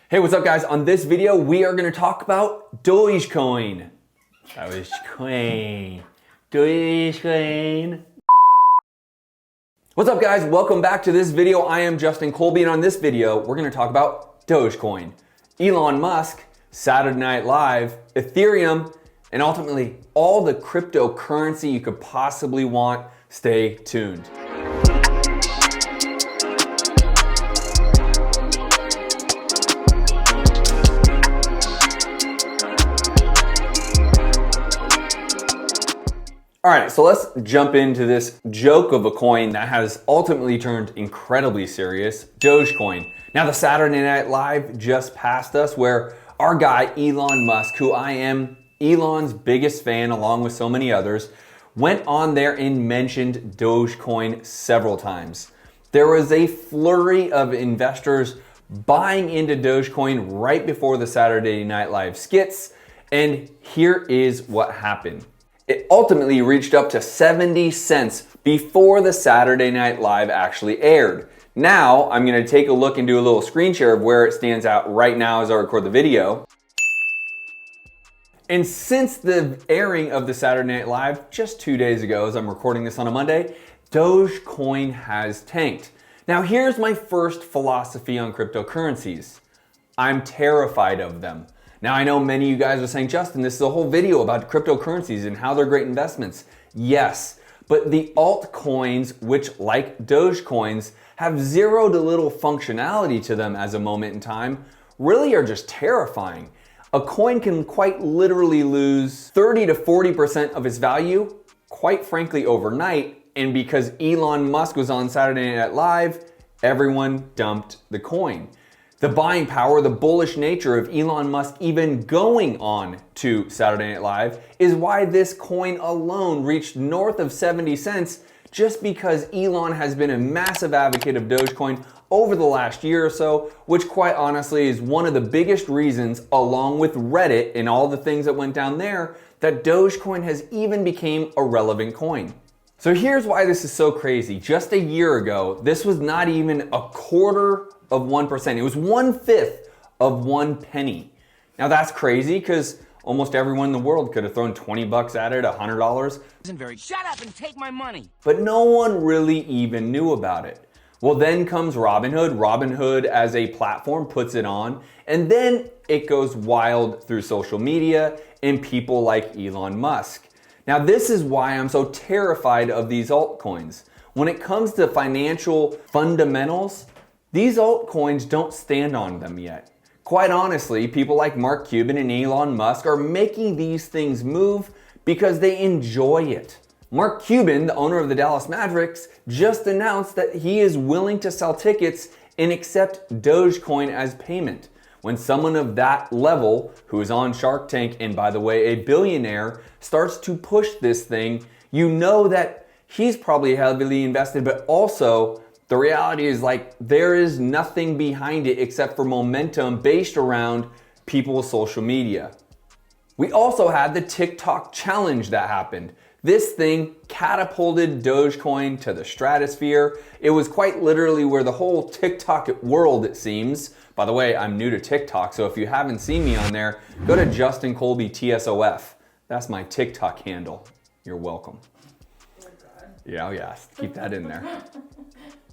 Hey, what's up guys? On this video, we are gonna talk about Dogecoin. Dogecoin. What's up guys? Welcome back to this video. I am Justin Colby, and on this video, we're gonna talk about Dogecoin, Elon Musk, Saturday Night Live, Ethereum, and ultimately all the cryptocurrency you could possibly want. Stay tuned. All right, so let's jump into this joke of a coin that has ultimately turned incredibly serious, Dogecoin. Now, the Saturday Night Live just passed us where our guy, Elon Musk, who I am Elon's biggest fan along with so many others, went on there and mentioned Dogecoin several times. There was a flurry of investors buying into Dogecoin right before the Saturday Night Live skits, and here is what happened. It ultimately reached up to 70 cents before the Saturday Night Live actually aired. Now, I'm gonna take a look and do a little screen share of where it stands out right now as I record the video. And since the airing of the Saturday Night Live just 2 days ago, as I'm recording this on a Monday, Dogecoin has tanked. Now, here's my first philosophy on cryptocurrencies. I'm terrified of them. Now, I know many of you guys are saying, Justin, this is a whole video about cryptocurrencies and how they're great investments. Yes, but the altcoins, which like Dogecoins, have zero to little functionality to them as a moment in time, really are just terrifying. A coin can quite literally lose 30 to 40% of its value, quite frankly, overnight. And because Elon Musk was on Saturday Night Live, everyone dumped the coin. The buying power, the bullish nature of Elon Musk even going on to Saturday Night Live is why this coin alone reached north of 70 cents just because Elon has been a massive advocate of Dogecoin over the last year or so, which quite honestly is one of the biggest reasons, along with Reddit and all the things that went down there, that Dogecoin has even became a relevant coin. So here's why this is so crazy. Just a year ago, this was not even a quarter of 1%. It was 1/5 of 1 penny. Now that's crazy because almost everyone in the world could have thrown 20 bucks at it, $100. Shut up and take my money. But no one really even knew about it. Well, then comes Robinhood. Robinhood as a platform puts it on, and then it goes wild through social media and people like Elon Musk. Now this is why I'm so terrified of these altcoins. When it comes to financial fundamentals, these altcoins don't stand on them yet. Quite honestly, people like Mark Cuban and Elon Musk are making these things move because they enjoy it. Mark Cuban, the owner of the Dallas Mavericks, just announced that he is willing to sell tickets and accept Dogecoin as payment. When someone of that level, who is on Shark Tank and by the way, a billionaire, starts to push this thing, you know that he's probably heavily invested, but also the reality is there is nothing behind it except for momentum based around people's social media. We also had the TikTok challenge that happened. This thing catapulted Dogecoin to the stratosphere. It was quite literally where the whole TikTok world, it seems. By the way, I'm new to TikTok, so if you haven't seen me on there, go to Justin Colby TSOF. That's my TikTok handle. You're welcome. Yeah, oh yeah, keep that in there.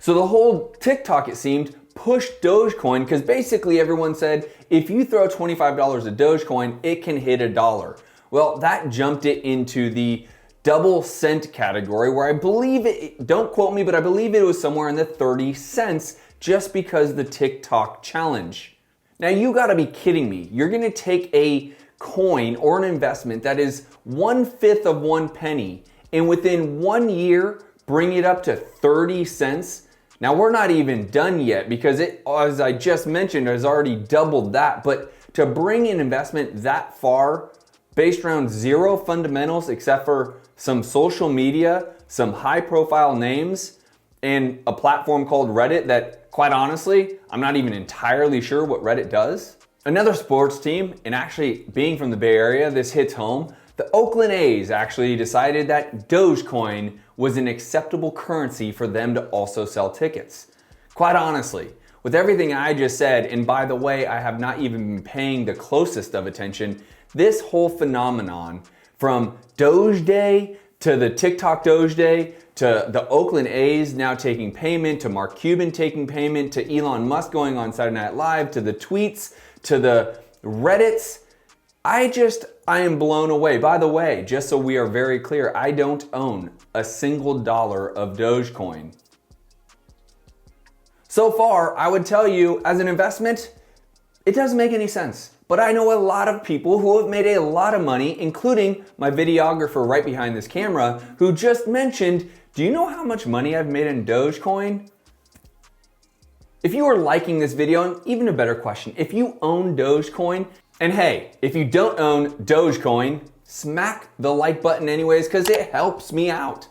So the whole TikTok, it seemed, pushed Dogecoin because basically everyone said, if you throw $25 at Dogecoin, it can hit $1. Well, that jumped it into the double cent category where I believe it, don't quote me, but I believe it was somewhere in the 30 cents just because the TikTok challenge. Now you gotta be kidding me. You're gonna take a coin or an investment that is 1/5 of 1 penny and within 1 year bring it up to 30 cents. Now we're not even done yet because it, as I just mentioned, has already doubled that. But to bring an investment that far based around zero fundamentals except for some social media, some high profile names, and a platform called Reddit that quite honestly, I'm not even entirely sure what Reddit does. Another sports team, and actually being from the Bay Area, this hits home. The Oakland A's actually decided that Dogecoin was an acceptable currency for them to also sell tickets. Quite honestly, With everything I just said, and by the way, I have not even been paying the closest of attention, this whole phenomenon from Doge Day to the TikTok Doge Day to the Oakland A's now taking payment, to Mark Cuban taking payment, to Elon Musk going on Saturday Night Live, to the tweets, to the Reddits, I am blown away. By the way, just so we are very clear, I don't own a single dollar of Dogecoin. So far, I would tell you, as an investment, it doesn't make any sense. But I know a lot of people who have made a lot of money, including my videographer right behind this camera, who just mentioned, do you know how much money I've made in Dogecoin? If you are liking this video, and even a better question, if you own Dogecoin, and hey, if you don't own Dogecoin, smack the like button anyways, because it helps me out.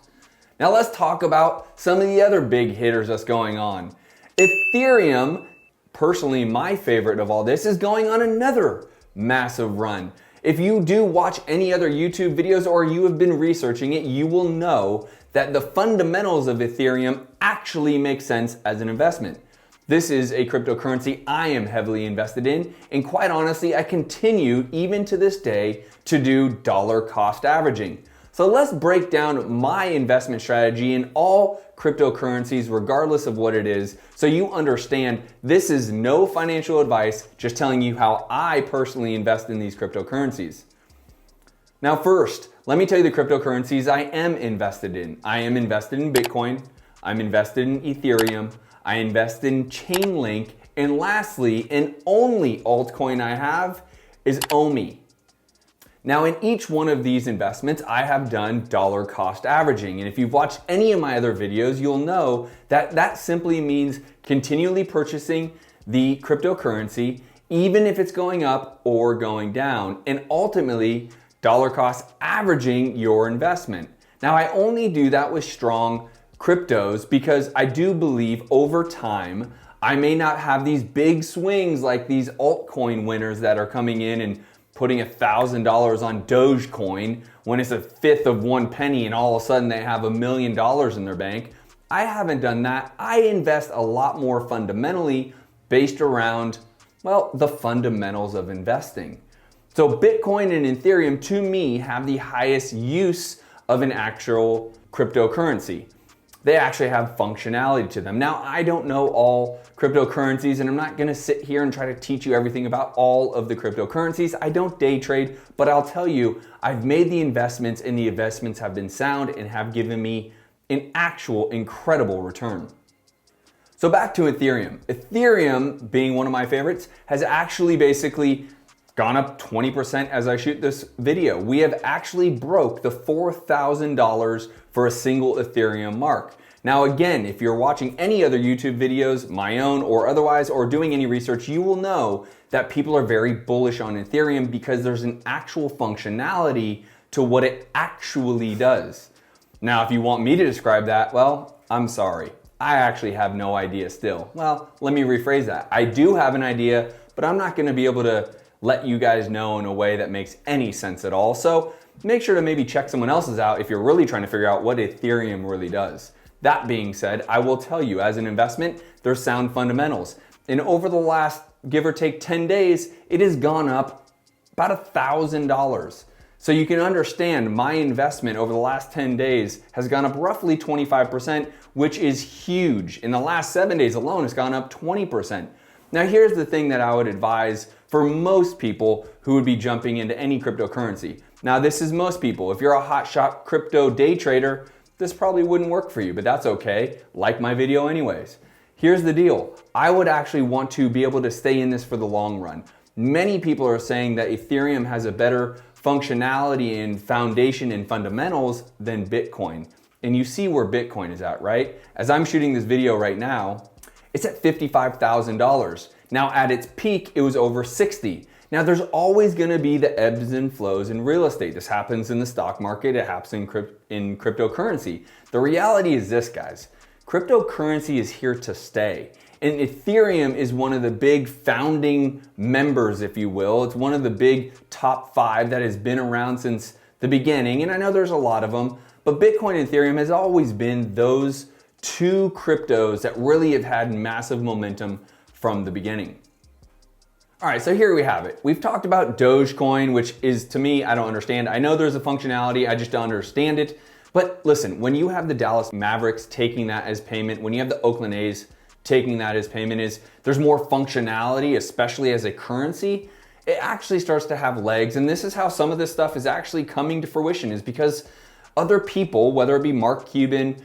Now let's talk about some of the other big hitters that's going on. Ethereum, personally my favorite of all this, is going on another massive run. If you do watch any other YouTube videos or you have been researching it, you will know that the fundamentals of Ethereum actually make sense as an investment. This is a cryptocurrency I am heavily invested in, and quite honestly, I continue even to this day to do dollar cost averaging. So let's break down my investment strategy in all cryptocurrencies, regardless of what it is, so you understand this is no financial advice, just telling you how I personally invest in these cryptocurrencies. Now first, let me tell you the cryptocurrencies I am invested in. I am invested in Bitcoin, I'm invested in Ethereum, I invest in Chainlink, and lastly, and only altcoin I have is OMI. Now in each one of these investments, I have done dollar cost averaging. And if you've watched any of my other videos, you'll know that that simply means continually purchasing the cryptocurrency, even if it's going up or going down, and ultimately dollar cost averaging your investment. Now I only do that with strong cryptos because I do believe over time, I may not have these big swings like these altcoin winners that are coming in and putting $1,000 on Dogecoin when it's a fifth of 1 penny and all of a sudden they have $1 million in their bank. I haven't done that. I invest a lot more fundamentally based around, well, the fundamentals of investing. So Bitcoin and Ethereum to me have the highest use of an actual cryptocurrency. They actually have functionality to them. Now, I don't know all cryptocurrencies, and I'm not gonna sit here and try to teach you everything about all of the cryptocurrencies. I don't day trade, but I'll tell you, I've made the investments, and the investments have been sound and have given me an actual incredible return. So back to Ethereum. Ethereum, being one of my favorites, has actually basically gone up 20% as I shoot this video. We have actually broke the $4,000 for a single Ethereum mark. Now again, if you're watching any other YouTube videos, my own or otherwise, or doing any research, you will know that people are very bullish on Ethereum because there's an actual functionality to what it actually does. Now, if you want me to describe that, well, I'm sorry. I actually have no idea still. Well, let me rephrase that. I do have an idea, but I'm not gonna be able to let you guys know in a way that makes any sense at all. So make sure to maybe check someone else's out if you're really trying to figure out what Ethereum really does. That being said, I will tell you as an investment, there's sound fundamentals. And over the last, give or take 10 days, it has gone up about $1,000. So you can understand my investment over the last 10 days has gone up roughly 25%, which is huge. In the last 7 days alone, it's gone up 20%. Now here's the thing that I would advise for most people who would be jumping into any cryptocurrency. Now this is most people. If you're a hotshot crypto day trader, this probably wouldn't work for you, but that's okay. Like my video anyways. Here's the deal. I would actually want to be able to stay in this for the long run. Many people are saying that Ethereum has a better functionality and foundation and fundamentals than Bitcoin. And you see where Bitcoin is at, right? As I'm shooting this video right now, it's at $55,000. Now at its peak, it was over 60. Now there's always gonna be the ebbs and flows in real estate. This happens in the stock market, it happens in cryptocurrency. The reality is this, guys. Cryptocurrency is here to stay. And Ethereum is one of the big founding members, if you will. It's one of the big top 5 that has been around since the beginning. And I know there's a lot of them, but Bitcoin and Ethereum has always been those 2 cryptos that really have had massive momentum from the beginning. All right, so here we have it. We've talked about Dogecoin, which is, to me, I don't understand. I know there's a functionality, I just don't understand it. But listen, when you have the Dallas Mavericks taking that as payment, when you have the Oakland A's taking that as payment, there's more functionality, especially as a currency. It actually starts to have legs, and this is how some of this stuff is actually coming to fruition, is because other people, whether it be Mark Cuban,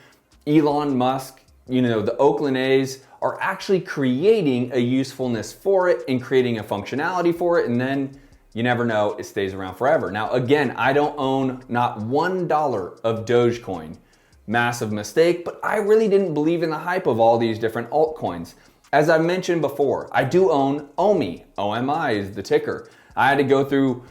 Elon Musk, the Oakland A's, are actually creating a usefulness for it and creating a functionality for it, and then you never know, it stays around forever. Now, again, I don't own not $1 of Dogecoin. Massive mistake, but I really didn't believe in the hype of all these different altcoins. As I mentioned before, I do own OMI. OMI is the ticker. I had to go through,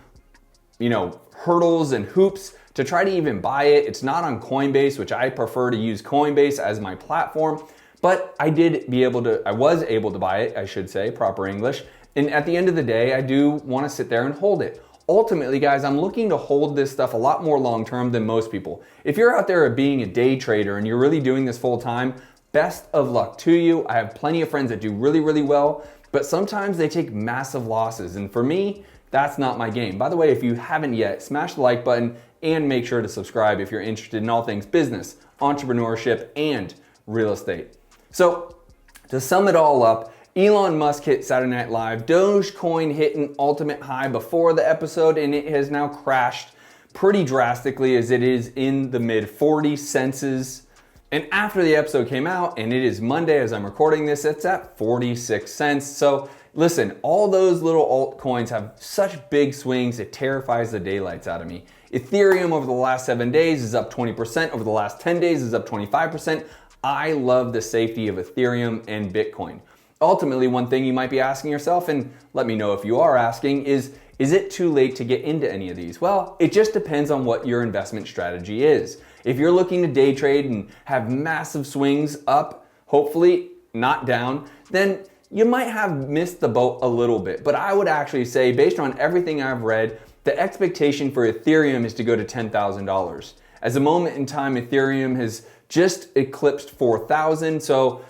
hurdles and hoops to try to even buy it. It's not on Coinbase, which I prefer to use Coinbase as my platform, but I was able to buy it, I should say, proper English. And at the end of the day, I do want to sit there and hold it. Ultimately, guys, I'm looking to hold this stuff a lot more long-term than most people. If you're out there being a day trader and you're really doing this full-time, best of luck to you. I have plenty of friends that do really, really well, but sometimes they take massive losses. And for me, that's not my game. By the way, if you haven't yet, smash the like button and make sure to subscribe if you're interested in all things business, entrepreneurship, and real estate. So to sum it all up, Elon Musk hit Saturday Night Live. Dogecoin hit an ultimate high before the episode, and it has now crashed pretty drastically, as it is in the mid 40 cents. And after the episode came out, and it is Monday as I'm recording this, it's at 46 cents. So listen, all those little altcoins have such big swings, it terrifies the daylights out of me. Ethereum over the last 7 days is up 20%. Over the last 10 days is up 25%. I love the safety of Ethereum and Bitcoin. Ultimately, one thing you might be asking yourself, and let me know if you are asking, is it too late to get into any of these? Well, it just depends on what your investment strategy is. If you're looking to day trade and have massive swings up, hopefully not down, then you might have missed the boat a little bit. But I would actually say, based on everything I've read, the expectation for Ethereum is to go to $10,000. At the moment in time, Ethereum has just eclipsed 4,000, so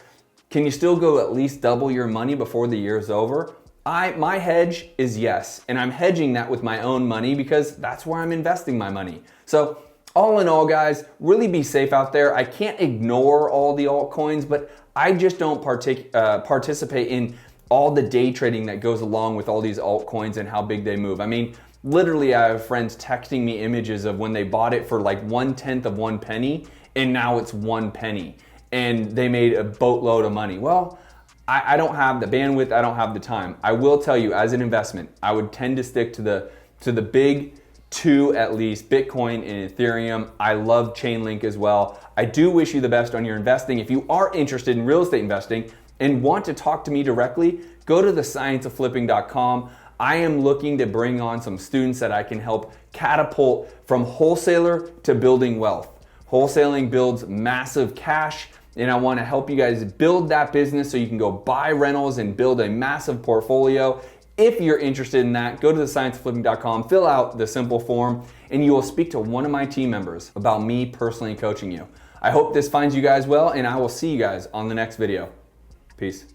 can you still go at least double your money before the year is over? My hedge is yes, and I'm hedging that with my own money because that's where I'm investing my money. So all in all, guys, really be safe out there. I can't ignore all the altcoins, but I just don't participate in all the day trading that goes along with all these altcoins and how big they move. I mean, literally, I have friends texting me images of when they bought it for like 1/10 of 1 penny, and now it's 1 penny. And they made a boatload of money. Well, I don't have the bandwidth, I don't have the time. I will tell you, as an investment, I would tend to stick to the big two at least, Bitcoin and Ethereum. I love Chainlink as well. I do wish you the best on your investing. If you are interested in real estate investing and want to talk to me directly, go to thescienceofflipping.com. I am looking to bring on some students that I can help catapult from wholesaler to building wealth. Wholesaling builds massive cash, and I want to help you guys build that business so you can go buy rentals and build a massive portfolio. If you're interested in that, go to thescienceofflipping.com, fill out the simple form, and you will speak to one of my team members about me personally coaching you. I hope this finds you guys well, and I will see you guys on the next video. Peace.